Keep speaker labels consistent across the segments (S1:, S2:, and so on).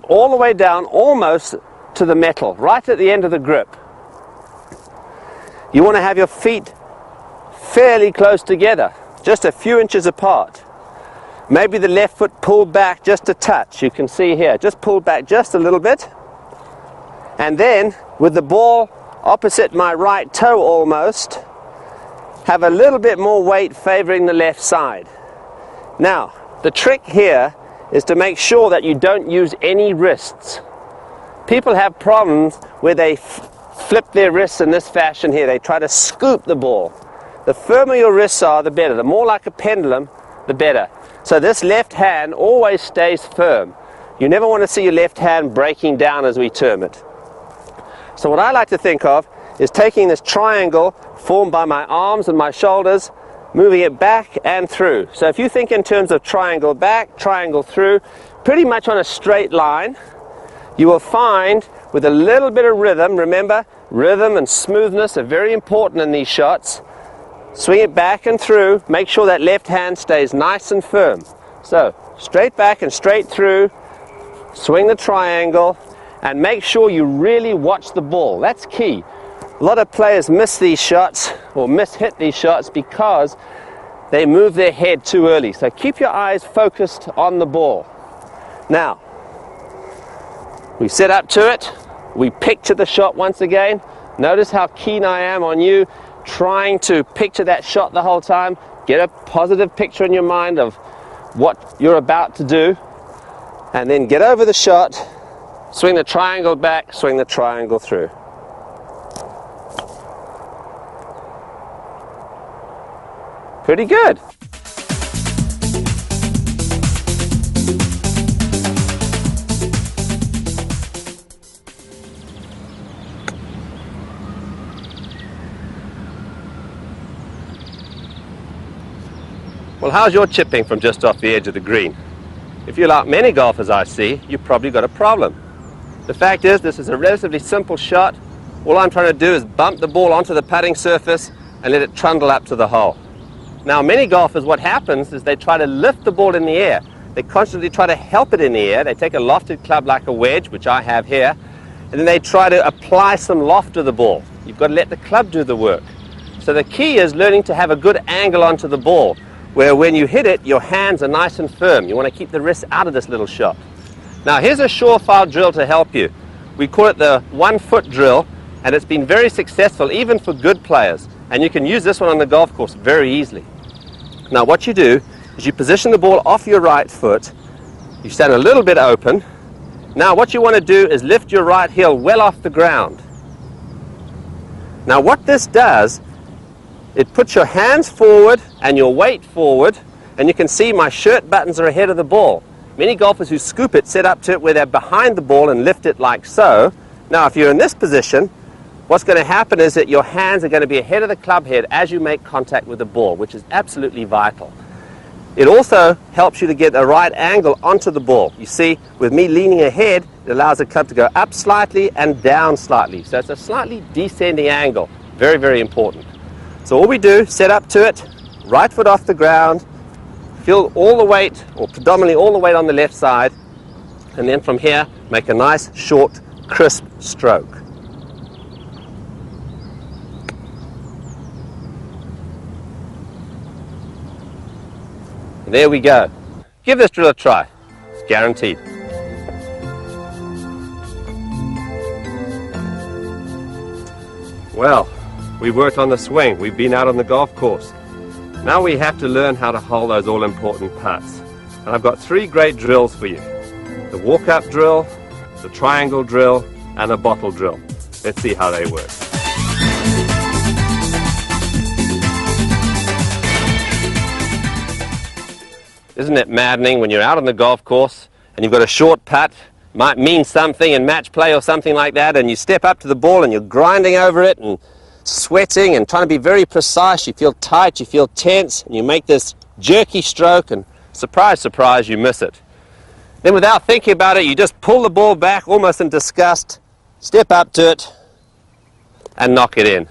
S1: all the way down almost to the metal, right at the end of the grip. You want to have your feet fairly close together, just a few inches apart. Maybe the left foot pulled back just a touch. You can see here, just pulled back just a little bit. And then, with the ball opposite my right toe almost, have a little bit more weight favoring the left side. Now, the trick here is to make sure that you don't use any wrists. People have problems where they flip their wrists in this fashion here. They try to scoop the ball. The firmer your wrists are, the better. The more like a pendulum, the better. So this left hand always stays firm. You never want to see your left hand breaking down, as we term it. So what I like to think of is taking this triangle formed by my arms and my shoulders, moving it back and through. So if you think in terms of triangle back, triangle through, pretty much on a straight line, you will find with a little bit of rhythm, remember, rhythm and smoothness are very important in these shots. Swing it back and through, make sure that left hand stays nice and firm. So, straight back and straight through, swing the triangle, and make sure you really watch the ball. That's key. A lot of players miss these shots, or miss-hit these shots, because they move their head too early. So keep your eyes focused on the ball. Now, we set up to it, we picture the shot once again. Notice how keen I am on you, trying to picture that shot the whole time. Get a positive picture in your mind of what you're about to do, and then get over the shot, swing the triangle back, swing the triangle through. Pretty good. Well, how's your chipping from just off the edge of the green? If you're like many golfers I see, you've probably got a problem. The fact is, this is a relatively simple shot. All I'm trying to do is bump the ball onto the putting surface and let it trundle up to the hole. Now, many golfers, what happens is they try to lift the ball in the air. They constantly try to help it in the air. They take a lofted club like a wedge, which I have here, and then they try to apply some loft to the ball. You've got to let the club do the work. So the key is learning to have a good angle onto the ball, where when you hit it, your hands are nice and firm. You want to keep the wrists out of this little shot. Now, here's a surefire drill to help you. We call it the 1 foot drill, and it's been very successful even for good players. And you can use this one on the golf course very easily. Now, what you do is you position the ball off your right foot. You stand a little bit open. Now, what you want to do is lift your right heel well off the ground. Now, what this does, it puts your hands forward and your weight forward, and you can see my shirt buttons are ahead of the ball. Many golfers who scoop it set up to it where they're behind the ball and lift it like so. Now, if you're in this position, what's going to happen is that your hands are going to be ahead of the club head as you make contact with the ball, which is absolutely vital. It also helps you to get a right angle onto the ball. You see, with me leaning ahead, it allows the club to go up slightly and down slightly. So it's a slightly descending angle. Very, very important. So all we do, set up to it, right foot off the ground, feel all the weight, or predominantly all the weight on the left side, and then from here, make a nice, short, crisp stroke. And there we go. Give this drill a try. It's guaranteed. Well, we've worked on the swing. We've been out on the golf course. Now we have to learn how to hold those all-important putts. And I've got 3 great drills for you. The walk-up drill, the triangle drill, and the bottle drill. Let's see how they work. Isn't it maddening when you're out on the golf course and you've got a short putt, might mean something in match play or something like that, and you step up to the ball and you're grinding over it and sweating and trying to be very precise. You feel tight, you feel tense, and you make this jerky stroke, and surprise, surprise, you miss it. Then without thinking about it, you just pull the ball back almost in disgust, step up to it, and knock it in.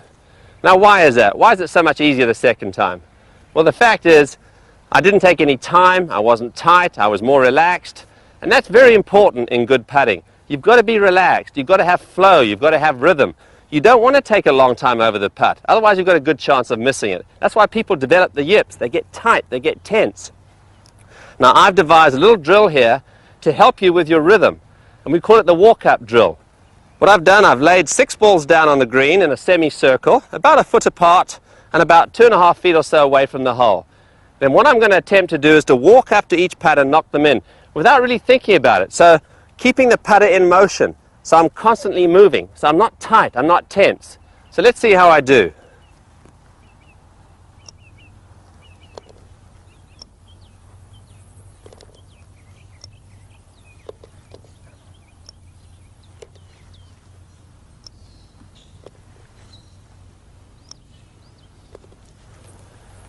S1: Now, why is that? Why is it so much easier the second time? Well, the fact is, I didn't take any time, I wasn't tight, I was more relaxed, And that's very important in good putting. You've got to be relaxed, you've got to have flow, you've got to have rhythm. You don't want to take a long time over the putt, otherwise you've got a good chance of missing it. That's why people develop the yips. They get tight, they get tense. Now I've devised a little drill here to help you with your rhythm, and we call it the walk-up drill. What I've done, I've laid 6 balls down on the green in a semicircle, about a foot apart and about 2.5 feet or so away from the hole. Then what I'm going to attempt to do is to walk up to each putt and knock them in without really thinking about it. So keeping the putter in motion. So I'm constantly moving. So I'm not tight, I'm not tense. So let's see how I do.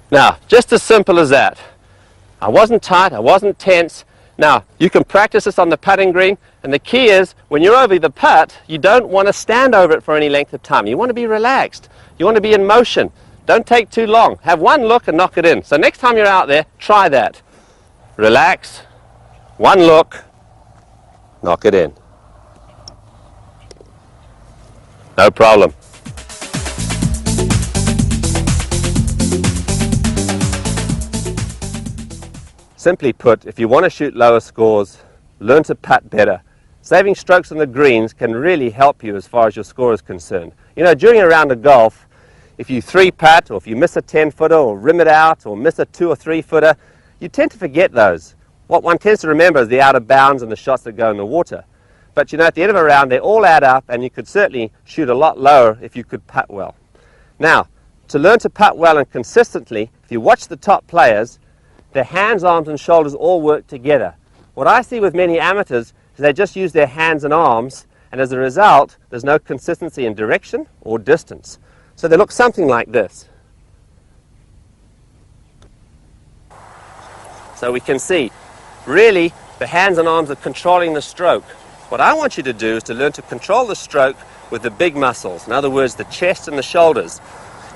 S1: Now, just as simple as that. I wasn't tight, I wasn't tense. Now, you can practice this on the putting green, and the key is, when you're over the putt, you don't want to stand over it for any length of time. You want to be relaxed. You want to be in motion. Don't take too long. Have one look and knock it in. So next time you're out there, try that. Relax, one look, knock it in. No problem. Simply put, if you want to shoot lower scores, learn to putt better. Saving strokes on the greens can really help you as far as your score is concerned. You know, during a round of golf, if you 3-putt, or if you miss a 10-footer, or rim it out, or miss a 2 or 3-footer, you tend to forget those. What one tends to remember is the out of bounds and the shots that go in the water. But you know, at the end of a round, they all add up, and you could certainly shoot a lot lower if you could putt well. Now, to learn to putt well and consistently, if you watch the top players, their hands, arms and shoulders all work together. What I see with many amateurs is they just use their hands and arms, and as a result there's no consistency in direction or distance. So they look something like this. So we can see really the hands and arms are controlling the stroke. What I want you to do is to learn to control the stroke with the big muscles, in other words the chest and the shoulders.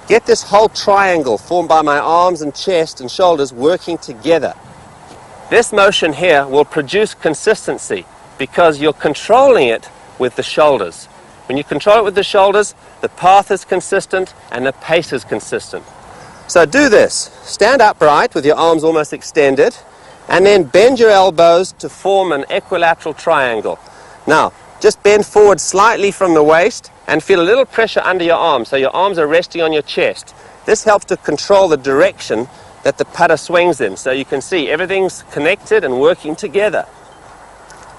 S1: Get this whole triangle formed by my arms and chest and shoulders working together. This motion here will produce consistency because you're controlling it with the shoulders. When you control it with the shoulders, the path is consistent and the pace is consistent. So do this. Stand upright with your arms almost extended, and then bend your elbows to form an equilateral triangle. Now, just bend forward slightly from the waist and feel a little pressure under your arms, so your arms are resting on your chest. This helps to control the direction that the putter swings in, so you can see everything's connected and working together.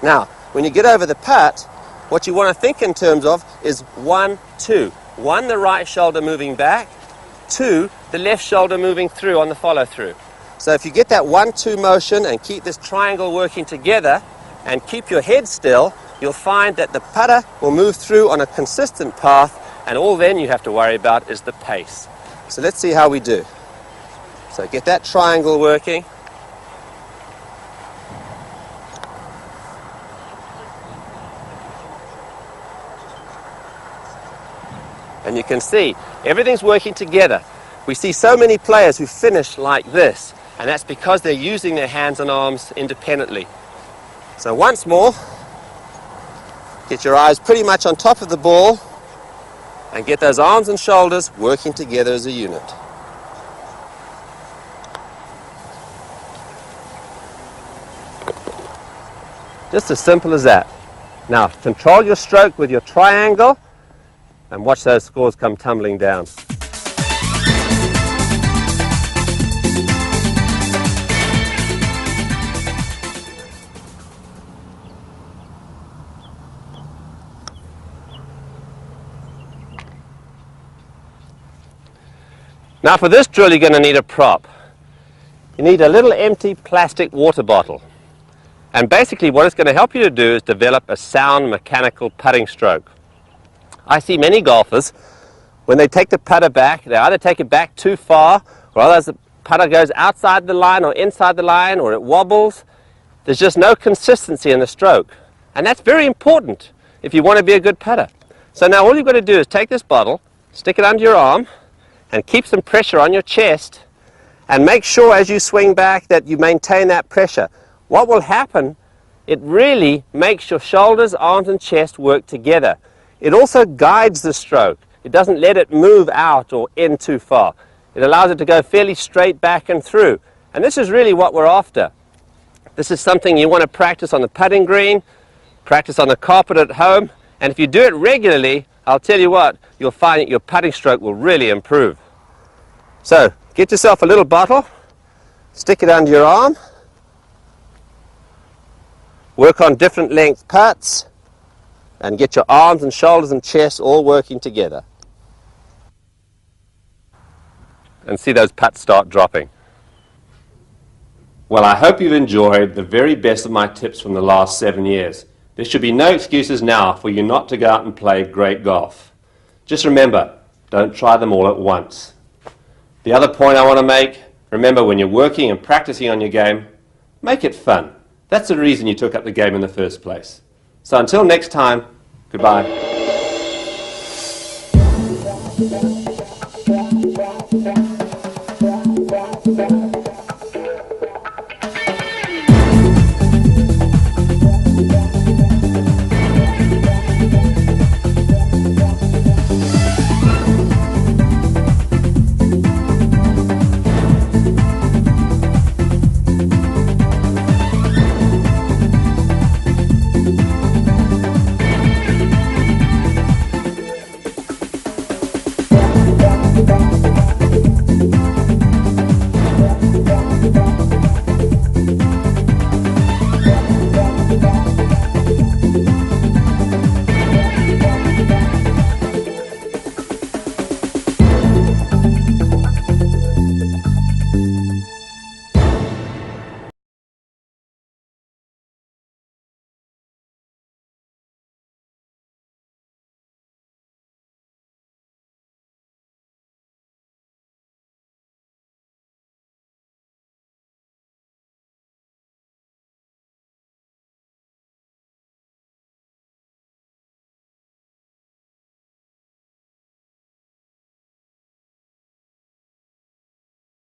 S1: Now, when you get over the putt, what you want to think in terms of is 1, 2. 1, the right shoulder moving back. 2, the left shoulder moving through on the follow through. So if you get that 1, 2 motion and keep this triangle working together and keep your head still, you'll find that the putter will move through on a consistent path, and all then you have to worry about is the pace. So let's see how we do. So get that triangle working. And you can see everything's working together. We see so many players who finish like this, and that's because they're using their hands and arms independently. So once more, get your eyes pretty much on top of the ball and get those arms and shoulders working together as a unit. Just as simple as that. Now, control your stroke with your triangle and watch those scores come tumbling down. Now for this drill you're going to need a prop. You need a little empty plastic water bottle. And basically what it's going to help you to do is develop a sound mechanical putting stroke. I see many golfers, when they take the putter back, they either take it back too far, or otherwise the putter goes outside the line or inside the line, or it wobbles. There's just no consistency in the stroke. And that's very important if you want to be a good putter. So now all you've got to do is take this bottle, stick it under your arm, and keep some pressure on your chest, and make sure as you swing back that you maintain that pressure. What will happen It really makes your shoulders, arms and chest work together. It also guides the stroke. It doesn't let it move out or in too far. It allows it to go fairly straight back and through. And this is really what we're after. This is something you want to practice on the putting green, practice on the carpet at home, and if you do it regularly, I'll tell you what, you'll find that your putting stroke will really improve. So, get yourself a little bottle, stick it under your arm, work on different length putts, and get your arms and shoulders and chest all working together. And see those putts start dropping. Well, I hope you've enjoyed the very best of my tips from the last 7 years. There should be no excuses now for you not to go out and play great golf. Just remember, don't try them all at once. The other point I want to make, remember when you're working and practicing on your game, make it fun. That's the reason you took up the game in the first place. So until next time, goodbye.
S2: Bye.